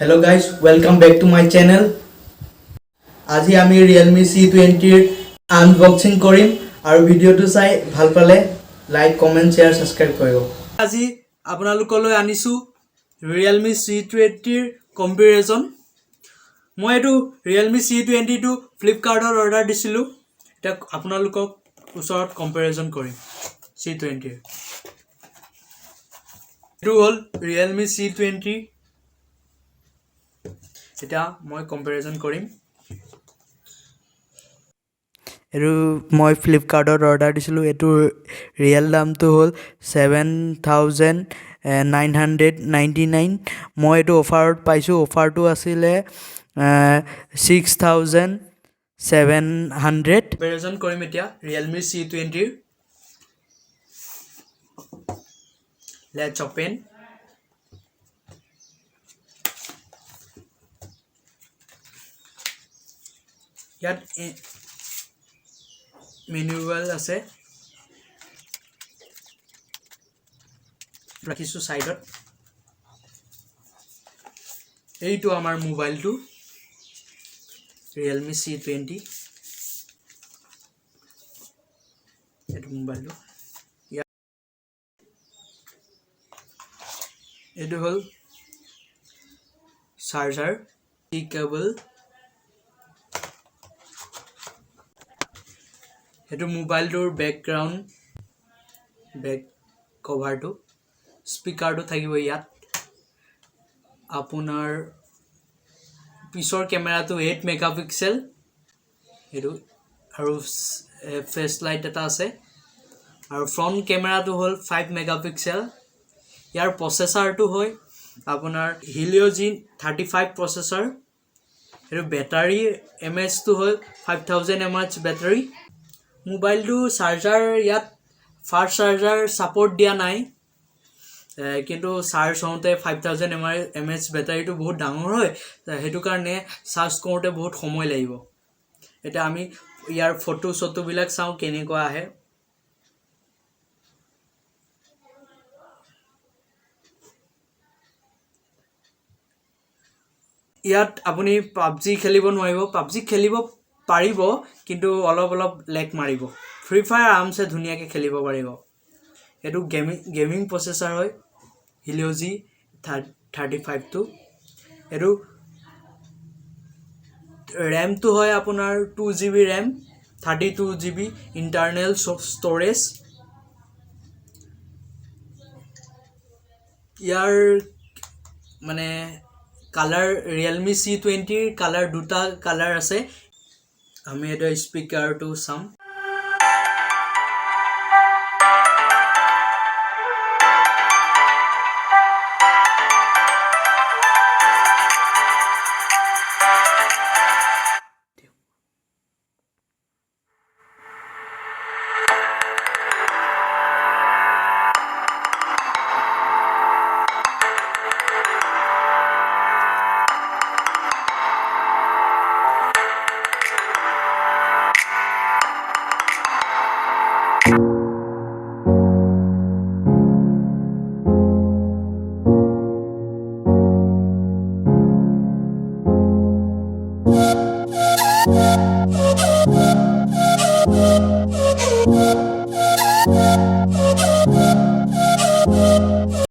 Hello guys, welcome back to my channel. আজি আমি Realme C20 ৰ আনবক্সিং কৰিম আৰু ভিডিওটো চাই ভাল পালে লাইক, কমেন্ট, শেয়াৰ, সাবস্ক্ৰাইব কৰিব। আজি আপোনালোকলৈ আনিছো Realme C20 ৰ কম্পেৰিজন। মই এটো Realme C20 টো ফ্লিপকাৰ্টত অৰ্ডাৰ দিছিলো। এটা আপোনালোকক ওচৰত কম্পেৰিজন কৰিম C20 ৰ। এটো হল Realme C20 এটা মই কম্পেৰিজন কৰিম। এটো মই ফ্লিপকাৰ্টত অৰ্ডাৰ দিছিলো। এটো ৰিয়েল দামটো হল 7999। মই এটো অফাৰত পাইছো। অফাৰটো আছিলে 6700। কম্পেৰিজন কৰিম এতিয়া Realme C20 ৰ। Let's open. ইয়াত মেনুৱেল আছে ৰাখিছো সাইডত। এইটো আমাৰ মোবাইলটো Realme C20। এটো মোবাইলটো এটো হল চাৰ্জাৰ, কেবল। এটো মোবাইলটোৰ বেকগ্ৰাউণ্ড, বেক কভাৰটো। স্পিকাৰটো থাকিব ইয়াত। আপোনাৰ পিছৰ কেমেৰাটো 8 মেগাপিক্সেল এটো আৰু ফ্লেশ লাইট এটা আছে। আৰু ফ্ৰন্ট কেমেৰাটো হল 5 মেগাপিক্সেল। ইয়াৰ প্ৰসেসৰটো হয় আপোনাৰ Helio G35 প্ৰসেসৰ। এটো বেটাৰী এমএএইচ টো হল 5000 mAh বেটাৰী। মোবাইলটো চাৰ্জাৰ ইয়াত ফাষ্ট চাৰ্জাৰ সাপোৰ্ট দিয়া নাই, কিন্তু চাৰ্জ হওঁতে 5000 mAh বেটাৰীটো বহুত ডাঙৰ হয়, হেতু কাৰণে চাৰ্জ কৰোতে বহুত সময় লাগিব। এটা আমি ইয়াৰ ফটো বিলাক চাও কেনেকুৱা আহে। ইয়াত আপুনি পাবজি খেলিব নোৱাৰিব। পাবজি খেলিব পাৰিব কিন্তু অলপ লেগ মাৰিব। ফ্ৰী ফায়াৰ আৰামছে ধুনীয়াকৈ খেলিব পাৰিব। এটো গেমিং প্ৰসেসৰ হয় Helio G35 টো। এটো RAM টো হয় আপোনাৰ 2GB RAM, 32GB internal storage. ইয়াৰ মানে কালাৰ Realme C20 কালাৰ দুটা কালাৰ আছে। আমি এটা স্পিকাৰটো চাম।